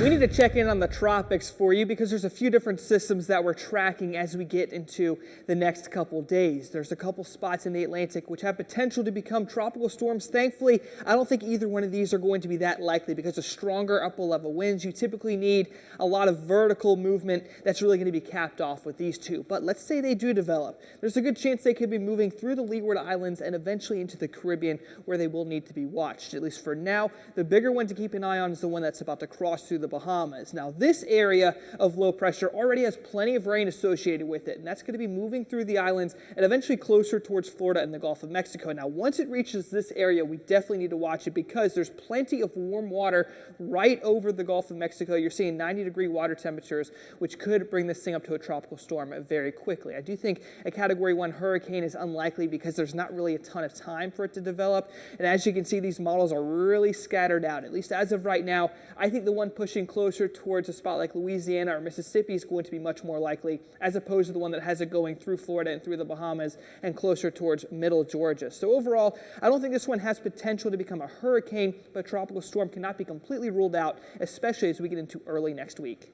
We need to check in on the tropics for you because there's a few different systems that we're tracking as we get into the next couple days. There's a couple spots in the Atlantic which have potential to become tropical storms. Thankfully, I don't think either one of these are going to be that likely because of stronger upper level winds. You typically need a lot of vertical movement that's really going to be capped off with these two. But let's say they do develop. There's a good chance they could be moving through the Leeward Islands and eventually into the Caribbean where they will need to be watched. At least for now, the bigger one to keep an eye on is the one that's about to cross through the Bahamas. Now, this area of low pressure already has plenty of rain associated with it, and that's going to be moving through the islands and eventually closer towards Florida and the Gulf of Mexico. Now, once it reaches this area, we definitely need to watch it because there's plenty of warm water right over the Gulf of Mexico. You're seeing 90-degree water temperatures, which could bring this thing up to a tropical storm very quickly. I do think a Category 1 hurricane is unlikely because there's not really a ton of time for it to develop, and as you can see, these models are really scattered out. At least as of right now, I think the one pushing closer towards a spot like Louisiana or Mississippi is going to be much more likely, as opposed to the one that has it going through Florida and through the Bahamas and closer towards middle Georgia. So overall, I don't think this one has potential to become a hurricane, but a tropical storm cannot be completely ruled out, especially as we get into early next week.